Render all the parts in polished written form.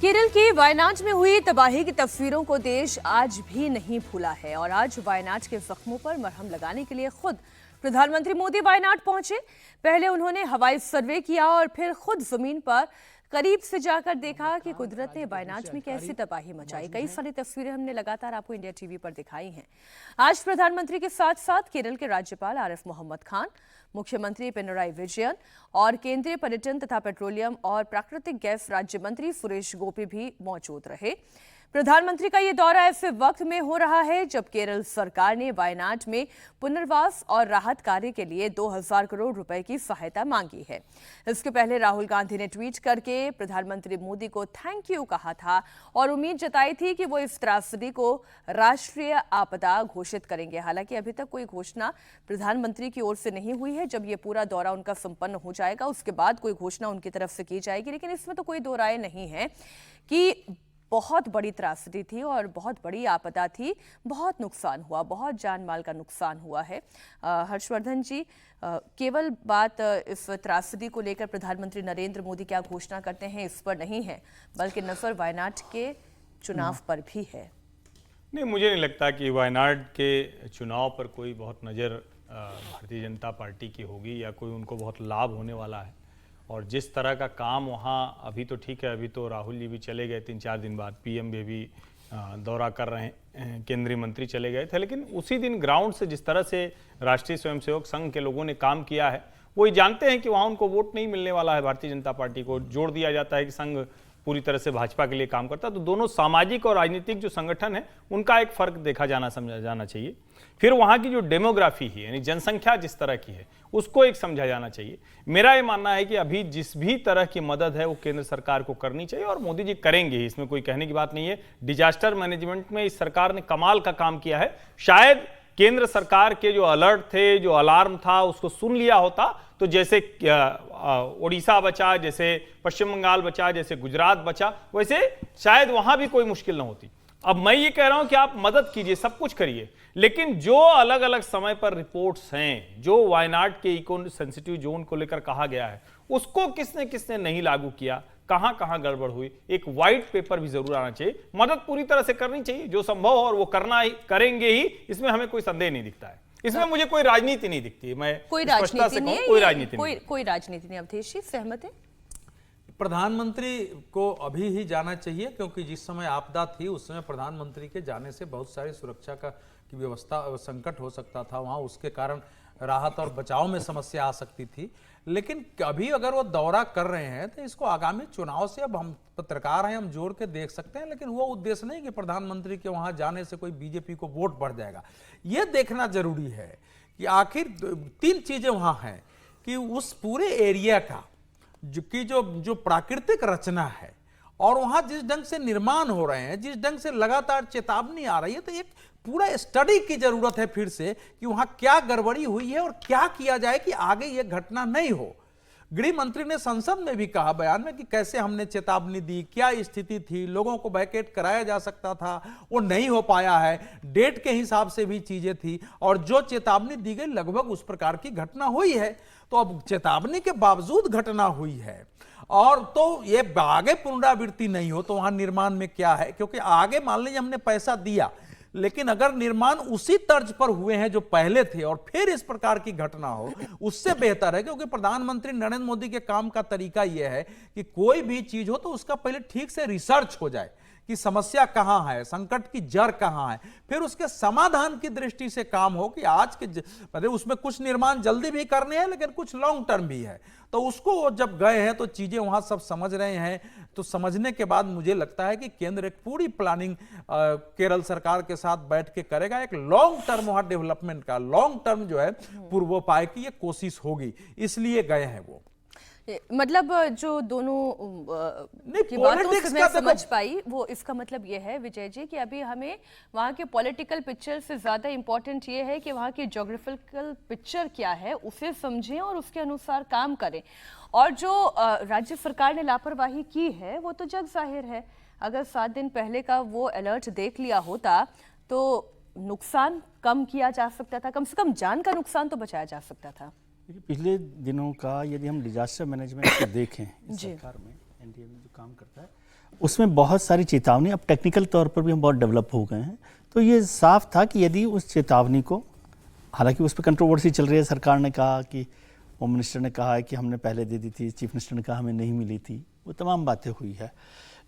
केरल के वायनाड में हुई तबाही की तस्वीरों को देश आज भी नहीं भूला है और आज वायनाड के जख्मों पर मरहम लगाने के लिए खुद प्रधानमंत्री मोदी वायनाड पहुंचे। पहले उन्होंने हवाई सर्वे किया और फिर खुद जमीन पर करीब से जाकर देखा कि कुदरत ने वायनाड में कैसी तबाही मचाई। कई सारी तस्वीरें हमने लगातार आपको इंडिया टीवी पर दिखाई हैं। आज प्रधानमंत्री के साथ साथ केरल के राज्यपाल आरिफ मोहम्मद खान, मुख्यमंत्री पिनराई विजयन और केंद्रीय पर्यटन तथा पेट्रोलियम और प्राकृतिक गैस राज्य मंत्री सुरेश गोपी भी मौजूद रहे। प्रधानमंत्री का ये दौरा ऐसे वक्त में हो रहा है जब केरल सरकार ने वायनाड में पुनर्वास और राहत कार्य के लिए 2000 करोड़ रुपए की सहायता मांगी है। इसके पहले राहुल गांधी ने ट्वीट करके प्रधानमंत्री मोदी को थैंक यू कहा था और उम्मीद जताई थी कि वो इस त्रासदी को राष्ट्रीय आपदा घोषित करेंगे। हालांकि अभी तक कोई घोषणा प्रधानमंत्री की ओर से नहीं हुई है। जब ये पूरा दौरा उनका संपन्न हो जाएगा उसके बाद कोई घोषणा उनकी तरफ से की जाएगी। लेकिन इसमें तो कोई दो राय नहीं है कि बहुत बड़ी त्रासदी थी और बहुत बड़ी आपदा थी, बहुत नुकसान हुआ, बहुत जान माल का नुकसान हुआ है। हर्षवर्धन जी, केवल बात इस त्रासदी को लेकर प्रधानमंत्री नरेंद्र मोदी क्या घोषणा करते हैं इस पर नहीं है, बल्कि नजर वायनाड के चुनाव पर भी है। नहीं, मुझे नहीं लगता कि वायनाड के चुनाव पर कोई बहुत नज़र भारतीय जनता पार्टी की होगी या कोई उनको बहुत लाभ होने वाला है। और जिस तरह का काम वहाँ, अभी तो ठीक है, अभी तो राहुल जी भी चले गए 3-4 दिन बाद, पीएम भी दौरा कर रहे हैं, केंद्रीय मंत्री चले गए थे, लेकिन उसी दिन ग्राउंड से जिस तरह से राष्ट्रीय स्वयंसेवक संघ के लोगों ने काम किया है, वो ये जानते हैं कि वहाँ उनको वोट नहीं मिलने वाला है। भारतीय जनता पार्टी को जोड़ दिया जाता है कि संघ पूरी तरह से भाजपा के लिए काम करता है। तो दोनों सामाजिक और राजनीतिक जो संगठन है उनका एक फर्क देखा जाना, समझा जाना चाहिए। फिर वहाँ की जो डेमोग्राफी है, यानी जनसंख्या जिस तरह की है, उसको एक समझा जाना चाहिए। मेरा ये मानना है कि अभी जिस भी तरह की मदद है वो केंद्र सरकार को करनी चाहिए और मोदी जी करेंगे ही, इसमें कोई कहने की बात नहीं है। डिजास्टर मैनेजमेंट में इस सरकार ने कमाल का काम किया है। शायद केंद्र सरकार के जो अलर्ट थे, जो अलार्म था, उसको सुन लिया होता तो जैसे ओडिशा बचा, जैसे पश्चिम बंगाल बचा, जैसे गुजरात बचा, वैसे शायद वहां भी कोई मुश्किल ना होती। अब मैं ये कह रहा हूं कि आप मदद कीजिए, सब कुछ करिए, लेकिन जो अलग अलग समय पर रिपोर्ट्स हैं, जो वायनाड के इको सेंसिटिव जोन को लेकर कहा गया है, उसको किसने किसने नहीं लागू किया, कहां कहां गड़बड़ हुई, एक व्हाइट पेपर भी जरूर आना चाहिए। मदद पूरी तरह से करनी चाहिए जो संभव हो, और वो करना ही करेंगे ही, इसमें हमें कोई संदेह नहीं दिखता है। इसमें मुझे कोई राजनीति नहीं दिखती है। मैं कोई राजनीति नहीं है, कोई राजनीति नहीं, कोई राजनीति नहीं। अवधेश जी सहमत है? प्रधानमंत्री को अभी ही जाना चाहिए, क्योंकि जिस समय आपदा थी उस समय प्रधानमंत्री के जाने से बहुत सारी सुरक्षा की व्यवस्था, संकट हो सकता था वहाँ, उसके कारण राहत और बचाव में समस्या आ सकती थी। लेकिन अभी अगर वो दौरा कर रहे हैं तो इसको आगामी चुनाव से, अब हम पत्रकार हैं, हम जोड़ के देख सकते हैं, लेकिन वो उद्देश्य नहीं कि प्रधानमंत्री के वहाँ जाने से कोई बीजेपी को वोट बढ़ जाएगा। ये देखना जरूरी है कि आखिर 3 चीजें वहाँ हैं कि उस पूरे एरिया का जो प्राकृतिक रचना है और वहां जिस ढंग से निर्माण हो रहे हैं, जिस ढंग से लगातार चेतावनी आ रही है, तो एक पूरा स्टडी की जरूरत है फिर से कि वहां क्या गड़बड़ी हुई है और क्या किया जाए कि आगे ये घटना नहीं हो। गृह मंत्री ने संसद में भी कहा बयान में कि कैसे हमने चेतावनी दी, क्या स्थिति थी, लोगों को वैकेट कराया जा सकता था, वो नहीं हो पाया है, डेट के हिसाब से भी चीजें थी और जो चेतावनी दी गई लगभग उस प्रकार की घटना हुई है। तो अब चेतावनी के बावजूद घटना हुई है और तो ये आगे पुनरावृत्ति नहीं हो तो वहां निर्माण में क्या है, क्योंकि आगे मान लीजिए हमने पैसा दिया, लेकिन अगर निर्माण उसी तर्ज पर हुए हैं जो पहले थे और फिर इस प्रकार की घटना हो, उससे बेहतर है। क्योंकि प्रधानमंत्री नरेंद्र मोदी के काम का तरीका यह है कि कोई भी चीज हो तो उसका पहले ठीक से रिसर्च हो जाए कि समस्या कहां है, संकट की जड़ कहां है, फिर उसके समाधान की दृष्टि से काम हो कि आज के मतलब उसमें कुछ निर्माण जल्दी भी करने हैं लेकिन कुछ लॉन्ग टर्म भी है। तो उसको जब गए हैं तो चीजें वहां सब समझ रहे हैं, तो समझने के बाद मुझे लगता है कि केंद्र एक पूरी प्लानिंग केरल सरकार के साथ बैठ के करेगा। एक लॉन्ग टर्म वहां डेवलपमेंट का, लॉन्ग टर्म जो है पूर्वोपाय की ये कोशिश होगी, इसलिए गए हैं वो। मतलब जो दोनों की बातों से मैं समझ पाई, वो इसका मतलब ये है विजय जी कि अभी हमें वहाँ के पॉलिटिकल पिक्चर से ज़्यादा इम्पोर्टेंट ये है कि वहाँ की ज्योग्राफिकल पिक्चर क्या है उसे समझें और उसके अनुसार काम करें। और जो राज्य सरकार ने लापरवाही की है वो तो जग जाहिर है। अगर 7 दिन पहले का वो अलर्ट देख लिया होता तो नुकसान कम किया जा सकता था, कम से कम जान का नुकसान तो बचाया जा सकता था। पिछले दिनों का यदि हम डिजास्टर मैनेजमेंट को देखें इस सरकार में, एनडीए में जो काम करता है, उसमें बहुत सारी चेतावनी, अब टेक्निकल तौर पर भी हम बहुत डेवलप हो गए हैं, तो ये साफ था कि यदि उस चेतावनी को, हालांकि उस पर कंट्रोवर्सी चल रही है, सरकार ने कहा कि, होम मिनिस्टर ने कहा है कि हमने पहले दे दी थी, चीफ मिनिस्टर ने कहा हमें नहीं मिली थी, वो तमाम बातें हुई है,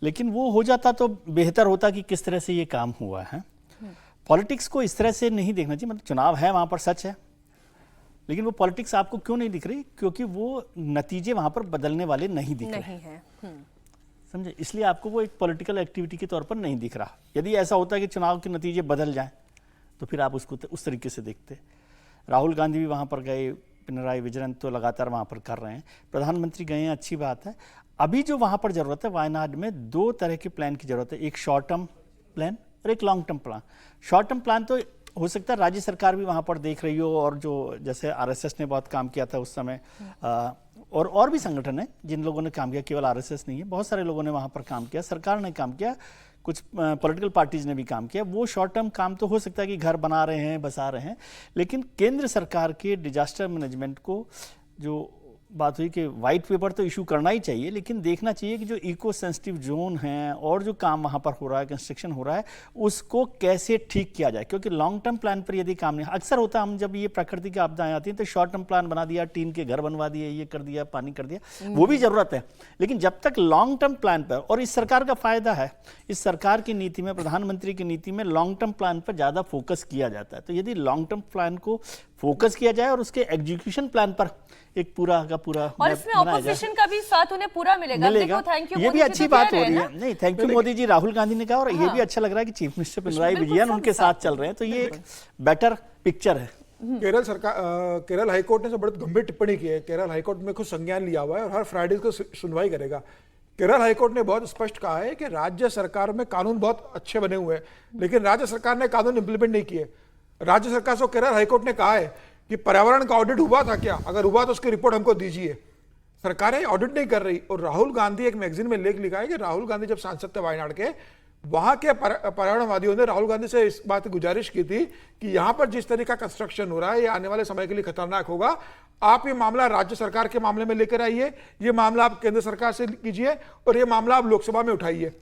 लेकिन वो हो जाता तो बेहतर होता कि किस तरह से ये काम हुआ है। पॉलिटिक्स को इस तरह से नहीं देखना चाहिए, मतलब चुनाव है वहाँ पर, सच है, लेकिन वो पॉलिटिक्स आपको क्यों नहीं दिख रही? क्योंकि वो नतीजे वहाँ पर बदलने वाले नहीं दिख रहे हैं, समझे, इसलिए आपको वो एक पॉलिटिकल एक्टिविटी के तौर पर नहीं दिख रहा। यदि ऐसा होता है कि चुनाव के नतीजे बदल जाएं तो फिर आप उसको उस तरीके से देखते। राहुल गांधी भी वहाँ पर गए, पिनराई विजयन तो लगातार वहाँ पर कर रहे हैं, प्रधानमंत्री गए हैं, अच्छी बात है। अभी जो वहाँ पर ज़रूरत है वायनाड में, दो तरह के प्लान की ज़रूरत है, एक शॉर्ट टर्म प्लान और एक long term plan. Short term plan तो हो सकता है राज्य सरकार भी वहाँ पर देख रही हो, और जो जैसे आरएसएस ने बहुत काम किया था उस समय, और भी संगठन है जिन लोगों ने काम किया, केवल आरएसएस नहीं है, बहुत सारे लोगों ने वहाँ पर काम किया, सरकार ने काम किया, कुछ पॉलिटिकल पार्टीज ने भी काम किया। वो शॉर्ट टर्म काम तो हो सकता है कि घर बना रहे हैं, बसा रहे हैं, लेकिन केंद्र सरकार के डिजास्टर मैनेजमेंट को, जो बात हुई कि वाइट पेपर तो इशू करना ही चाहिए, लेकिन देखना चाहिए कि जो इको सेंसिटिव जोन हैं और जो काम वहाँ पर हो रहा है, कंस्ट्रक्शन हो रहा है, उसको कैसे ठीक किया जाए। क्योंकि लॉन्ग टर्म प्लान पर यदि काम नहीं, अक्सर होता है हम जब ये प्राकृतिक आपदाएं आती हैं तो शॉर्ट टर्म प्लान बना दिया, टीन के घर बनवा दिए, ये कर दिया, पानी कर दिया, वो भी ज़रूरत है, लेकिन जब तक लॉन्ग टर्म प्लान पर, और इस सरकार का फायदा है, इस सरकार की नीति में, प्रधानमंत्री की नीति में लॉन्ग टर्म प्लान पर ज़्यादा फोकस किया जाता है। तो यदि लॉन्ग टर्म प्लान को फोकस किया जाए और उसके एग्जीक्यूशन प्लान पर एक पूरा का पूरा, और इसमें ऑपोजिशन का भी साथ उन्हें पूरा मिलेगा। देखो, थैंक यू, ये भी अच्छी बात हो रही है। नहीं, थैंक यू मोदी जी, राहुल गांधी ने कहा, और ये भी अच्छा लग रहा है कि चीफ मिनिस्टर पिनराई विजयन उनके साथ चल रहे हैं, तो ये एक बेटर पिक्चर है। केरल सरकार, केरल हाईकोर्ट ने तो बड़ी गंभीर टिप्पणी की है। केरल हाईकोर्ट में खुद संज्ञान लिया हुआ है और हर फ्राइडे को सुनवाई करेगा। केरल हाईकोर्ट ने बहुत स्पष्ट कहा है कि राज्य सरकार में कानून बहुत अच्छे बने हुए हैं, लेकिन राज्य सरकार ने कानून इंप्लीमेंट नहीं किए। राज्य सरकार से केरल हाईकोर्ट ने कहा है कि पर्यावरण का ऑडिट हुआ था क्या, अगर हुआ तो उसकी रिपोर्ट हमको दीजिए। सरकारें ऑडिट नहीं कर रही। और राहुल गांधी, एक मैगजीन में लेख लिखा है कि राहुल गांधी जब सांसद थे वायनाड के, वहां के पर्यावरणवादियों ने राहुल गांधी से इस बात की गुजारिश की थी कि यहां पर जिस तरह का कंस्ट्रक्शन हो रहा है ये आने वाले समय के लिए खतरनाक होगा, आप ये मामला राज्य सरकार के मामले में लेकर आइए, ये मामला आप केंद्र सरकार से कीजिए और ये मामला आप लोकसभा में उठाइए।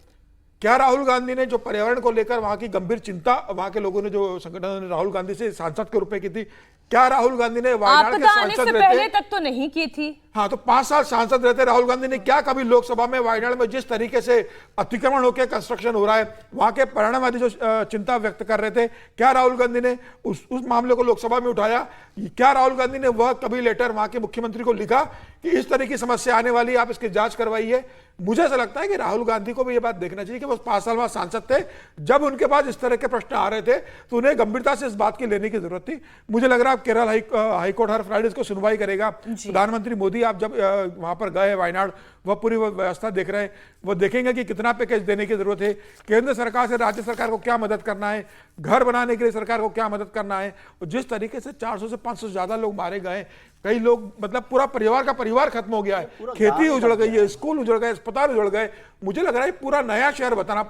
क्या राहुल गांधी ने जो पर्यावरण को लेकर वहां की गंभीर चिंता वहां के लोगों ने, जो संगठनों ने राहुल गांधी से सांसद के रूप में की थी, क्या राहुल गांधी ने वायनाड के सांसद पहले तक तो नहीं की थी? हाँ, तो 5 साल सांसद रहते राहुल गांधी ने क्या कभी लोकसभा में वायनाड में जिस तरीके से अतिक्रमण होकर कंस्ट्रक्शन हो रहा है, वहां के पर्यावरणवादी जो चिंता व्यक्त कर रहे थे, क्या राहुल गांधी ने उस मामले को लोकसभा में उठाया? क्या राहुल गांधी ने वह कभी लेटर वहां के मुख्यमंत्री को लिखा कि इस तरह की समस्या आने वाली है, आप इसकी जांच करवाइए? मुझे ऐसा लगता है कि राहुल गांधी को भी यह बात देखना चाहिए कि वो 5 साल बाद सांसद थे, जब उनके पास इस तरह के प्रश्न आ रहे थे तो उन्हें गंभीरता से इस बात की लेने की जरूरत थी। मुझे लग रहा है केरल हाईकोर्ट हर फ्राइडे को सुनवाई करेगा। प्रधानमंत्री मोदी आप जब वहां पर गए वायनाड, वह पूरी व्यवस्था देख रहे हैं, वो देखेंगे कि कितना पैकेज देने की जरूरत है, केंद्र सरकार से राज्य सरकार को क्या मदद करना है, घर बनाने के लिए सरकार को क्या मदद करना है। और जिस तरीके से 400 से 500 से ज्यादा लोग मारे गए, कई लोग, मतलब पूरा परिवार का परिवार खत्म हो गया है, खेती उजड़ गई है, स्कूल उजड़ गए, अस्पताल उजड़ गए, मुझे लग रहा है पूरा नया शहर बताना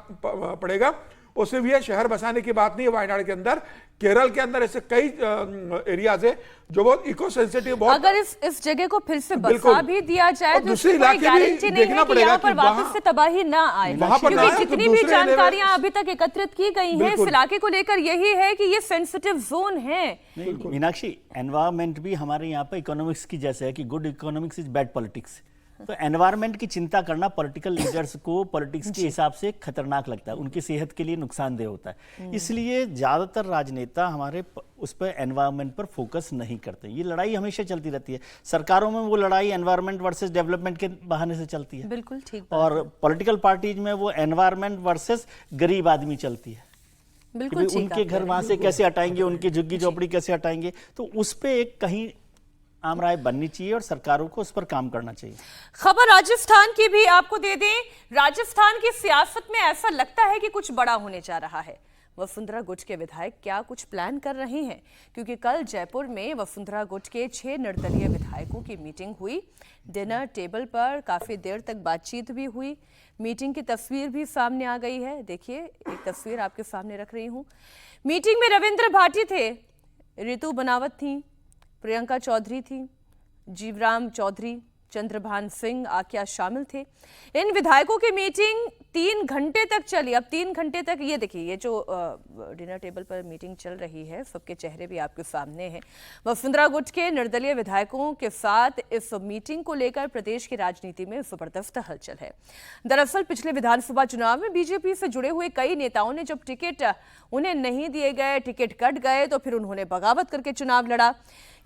पड़ेगा। और सिर्फ ये शहर बसाने की बात नहीं है वायनाड के अंदर, केरल के अंदर ऐसे कई एरियाज है जो बहुत इको सेंसिटिव, बहुत, अगर इस जगह को फिर से बसा भी दिया जाए तो दूसरे इलाके भी देखना पड़ेगा कि वापस से तबाही ना आए, क्योंकि जितनी भी जानकारियां अभी तक एकत्रित की गई हैं इस इलाके को लेकर यही है कि ये सेंसिटिव जोन है। मीनाक्षी, एनवायरमेंट भी हमारे यहाँ पे इकोनॉमिक्स की जैसे है कि good economics is bad politics. तो एनवायरनमेंट की चिंता करना पॉलिटिकल लीडर्स को पॉलिटिक्स के हिसाब से खतरनाक लगता है, उनकी सेहत के लिए नुकसानदेह होता है। इसलिए ज्यादातर राजनेता हमारे उस पर एनवायरनमेंट पर फोकस नहीं करते। ये लड़ाई हमेशा चलती रहती है, सरकारों में वो लड़ाई एनवायरनमेंट वर्सेस डेवलपमेंट के बहाने से चलती है, बिल्कुल ठीक। और पॉलिटिकल पार्टीज में वो एनवायरनमेंट वर्सेस गरीब आदमी चलती है, बिल्कुल ठीक। उनके घर वहां से कैसे हटाएंगे, उनकी झुग्गी झोपड़ी कैसे हटाएंगे, तो उस पर एक कहीं आम राय बननी चाहिए और सरकारों को उस पर काम करना चाहिए। खबर राजस्थान की भी आपको दे दें। राजस्थान की सियासत में ऐसा लगता है कि कुछ बड़ा होने जा रहा है। वसुंधरा गुट के विधायक क्या कुछ प्लान कर रहे हैं, क्योंकि कल जयपुर में वसुंधरा गुट के 6 निर्दलीय विधायकों की मीटिंग हुई। डिनर टेबल पर काफी देर तक बातचीत भी हुई। मीटिंग की तस्वीर भी सामने आ गई है, देखिए एक तस्वीर आपके सामने रख रही हूँ। मीटिंग में रविंद्र भाटी थे, रितु बनावत थी, प्रियंका चौधरी थी, जीवराम चौधरी, चंद्रभान सिंह आकिया शामिल थे। इन विधायकों की मीटिंग 3 घंटे तक चली। अब 3 घंटे तक ये देखिए, ये जो डिनर टेबल पर मीटिंग चल रही है, सबके चेहरे भी आपके सामने हैं। वसुंधरा गुट के निर्दलीय विधायकों के साथ इस मीटिंग को लेकर प्रदेश की राजनीति में जबरदस्त हलचल है। दरअसल पिछले विधानसभा चुनाव में बीजेपी से जुड़े हुए कई नेताओं ने जब टिकट उन्हें नहीं दिए गए, टिकट कट गए, तो फिर उन्होंने बगावत करके चुनाव लड़ा।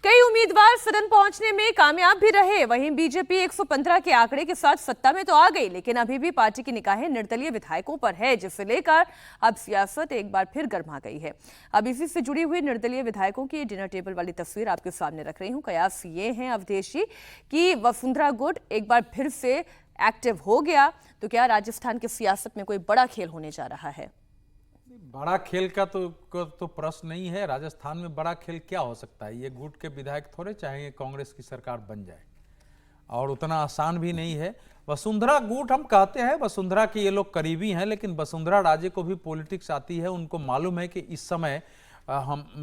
कई उम्मीदवार सदन पहुंचने में कामयाब भी रहे। वहीं बीजेपी 115 के आंकड़े के साथ सत्ता में तो आ गई, लेकिन अभी भी पार्टी की निगाहें निर्दलीय विधायकों पर है, जिसे लेकर अब सियासत एक बार फिर गर्मा गई है। अब इसी से जुड़ी हुई निर्दलीय विधायकों की डिनर टेबल वाली तस्वीर आपके सामने रख रही हूं। कयास ये हैं अवधेश जी कि वसुंधरा गुट एक बार फिर से एक्टिव हो गया, तो क्या राजस्थान की सियासत में कोई बड़ा खेल होने जा रहा है? बड़ा खेल का तो प्रश्न नहीं है। राजस्थान में बड़ा खेल क्या हो सकता है? ये गुट के विधायक थोड़े चाहेंगे कांग्रेस की सरकार बन जाए, और उतना आसान भी नहीं है। वसुंधरा गुट हम कहते हैं, वसुंधरा के ये लोग करीबी हैं, लेकिन वसुंधरा राजे को भी पॉलिटिक्स आती है। उनको मालूम है कि इस समय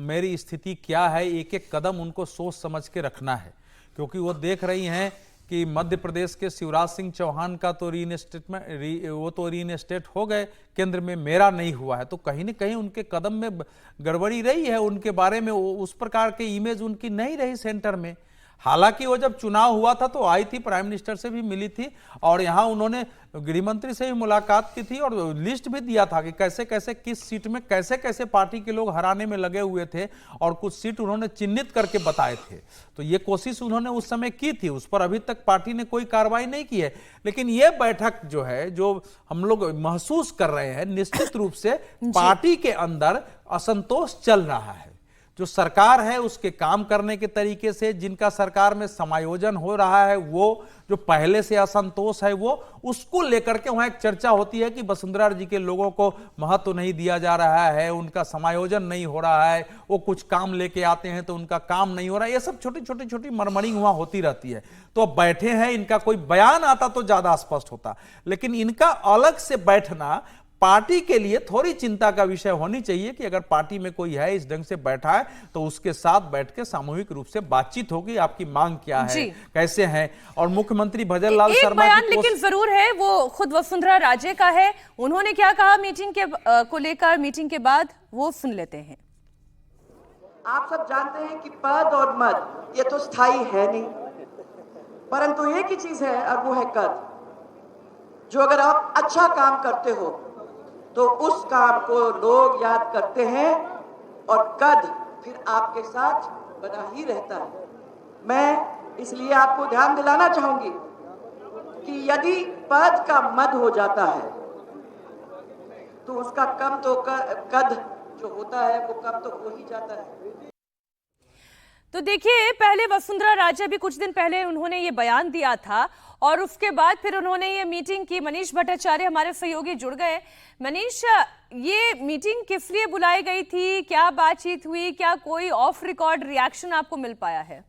मेरी स्थिति क्या है। एक एक कदम उनको सोच समझ के रखना है, क्योंकि वो देख रही हैं कि मध्य प्रदेश के शिवराज सिंह चौहान का तो वो तो रीइंस्टेट हो गए केंद्र में, मेरा नहीं हुआ है। तो कहीं न कहीं उनके कदम में गड़बड़ी रही है। उनके बारे में उस प्रकार के इमेज उनकी नहीं रही सेंटर में। हालांकि वो जब चुनाव हुआ था तो आई थी, प्राइम मिनिस्टर से भी मिली थी, और यहाँ उन्होंने गृह मंत्री से भी मुलाकात की थी, और लिस्ट भी दिया था कि कैसे कैसे किस सीट में कैसे कैसे पार्टी के लोग हराने में लगे हुए थे, और कुछ सीट उन्होंने चिन्हित करके बताए थे। तो ये कोशिश उन्होंने उस समय की थी, उस पर अभी तक पार्टी ने कोई कार्रवाई नहीं की है। लेकिन ये बैठक जो है, जो हम लोग महसूस कर रहे हैं, निश्चित रूप से पार्टी के अंदर असंतोष चल रहा है। जो सरकार है उसके काम करने के तरीके से, जिनका सरकार में समायोजन हो रहा है, वो जो पहले से असंतोष है, वो उसको लेकर के वहां एक चर्चा होती है कि वसुंधरा जी के लोगों को महत्व नहीं दिया जा रहा है, उनका समायोजन नहीं हो रहा है, वो कुछ काम लेके आते हैं तो उनका काम नहीं हो रहा है। ये सब छोटी छोटी छोटी मरमरिंग वहां होती रहती है। तो अब बैठे हैं, इनका कोई बयान आता तो ज्यादा स्पष्ट होता, लेकिन इनका अलग से बैठना पार्टी के लिए थोड़ी चिंता का विषय होनी चाहिए कि अगर पार्टी में कोई है इस ढंग से बैठा है तो उसके साथ बैठ के सामूहिक रूप से बातचीत होगी, आपकी मांग क्या है, कैसे है। और मुख्यमंत्री भजन लाल शर्मा बयान लेकिन जरूर है, वो खुद वसुंधरा राजे का है। उन्होंने क्या कहा मीटिंग के को लेकर, मीटिंग के बाद, वो सुन लेते हैं। आप सब जानते हैं कि पद और मद ये तो स्थायी है नहीं, परंतु एक ही चीज है और वो है कद। जो अगर आप अच्छा काम करते हो तो उस काम को लोग याद करते हैं, और कद फिर आपके साथ बना ही रहता है। मैं इसलिए आपको ध्यान दिलाना चाहूंगी कि यदि पद का मद हो जाता है तो उसका कम तो कद जो होता है वो कम तो हो ही जाता है। तो देखिए, पहले वसुंधरा राजे भी कुछ दिन पहले उन्होंने ये बयान दिया था, और उसके बाद फिर उन्होंने ये मीटिंग की। मनीष भट्टाचार्य हमारे सहयोगी जुड़ गए। मनीष, ये मीटिंग किस लिए बुलाई गई थी? क्या बातचीत हुई? क्या कोई ऑफ रिकॉर्ड रिएक्शन आपको मिल पाया है?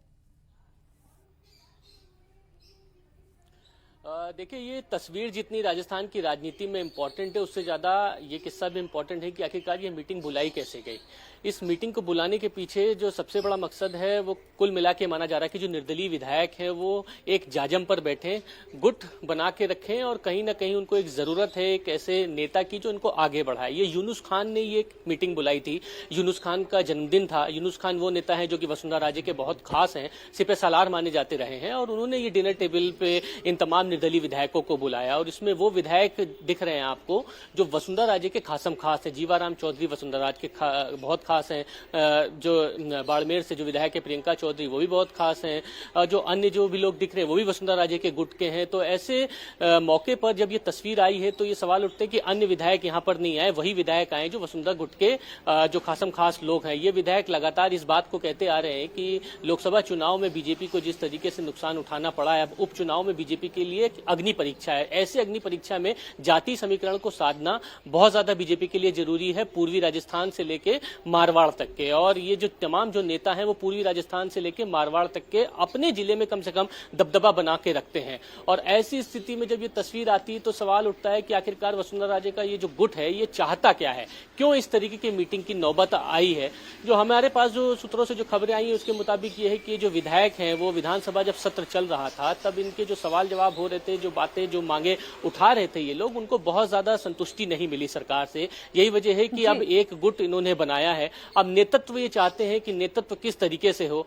देखिए, ये तस्वीर जितनी राजस्थान की राजनीति में इम्पोर्टेंट है, उससे ज़्यादा ये किस्सा भी इम्पोर्टेंट है कि आखिरकार ये मीटिंग बुलाई कैसे गई। इस मीटिंग को बुलाने के पीछे जो सबसे बड़ा मकसद है वो कुल मिला के माना जा रहा है कि जो निर्दलीय विधायक हैं वो एक जाजम पर बैठे, गुट बना के रखें, और कहीं ना कहीं उनको एक ज़रूरत है एक ऐसे नेता की जो इनको आगे बढ़ाए। ये यूनुस खान ने ये मीटिंग बुलाई थी। यूनुस खान का जन्मदिन था। यूनुस खान वो नेता है जो कि वसुंधरा राजे के बहुत खास हैं, सिपह सालार माने जाते रहे हैं, और उन्होंने ये डिनर टेबल पे इन तमाम निर्दलीय विधायकों को बुलाया। और इसमें वो विधायक दिख रहे हैं आपको जो वसुंधरा राजे के खासम खास है। जीवाराम चौधरी वसुंधरा राजे के बहुत खास हैं। जो बाड़मेर से जो विधायक है प्रियंका चौधरी, वो भी बहुत खास हैं। जो अन्य जो भी लोग दिख रहे हैं वो भी वसुंधरा राजे के गुट के हैं। तो ऐसे मौके पर जब ये तस्वीर आई है तो ये सवाल उठते हैं कि अन्य विधायक यहाँ पर नहीं आए, वही विधायक आए जो वसुंधरा गुट के जो खासम खास लोग हैं। ये विधायक लगातार इस बात को कहते आ रहे हैं कि लोकसभा चुनाव में बीजेपी को जिस तरीके से नुकसान उठाना पड़ा है, अब उपचुनाव में बीजेपी के लिए ये एक अग्नि परीक्षा है। ऐसे अग्नि परीक्षा में जाति समीकरण को साधना बहुत ज्यादा बीजेपी के लिए जरूरी है, पूर्वी राजस्थान से लेके मारवाड़ तक के। और ये जो तमाम जो नेता हैं वो पूर्वी राजस्थान से लेके मारवाड़ तक के अपने जिले में कम से कम दबदबा बना के रखते हैं। और ऐसी स्थिति में जब ये तस्वीर आती है तो सवाल उठता है कि आखिरकार वसुंधरा राजे का ये जो गुट है ये चाहता क्या है, क्यों इस तरीके की मीटिंग की नौबत आई है। जो हमारे पास जो सूत्रों से जो खबरें आई हैं उसके मुताबिक ये है कि जो विधायक हैं वो विधानसभा जब सत्र चल रहा था तब इनके जो सवाल जवाब हो रहे थे, जो बातें जो मांगे उठा रहे थे ये लोग, उनको बहुत ज्यादा संतुष्टि नहीं मिली सरकार से। यही वजह है कि अब एक गुट इन्होंने बनाया है। अब नेतृत्व ये चाहते हैं कि नेतृत्व किस तरीके से हो।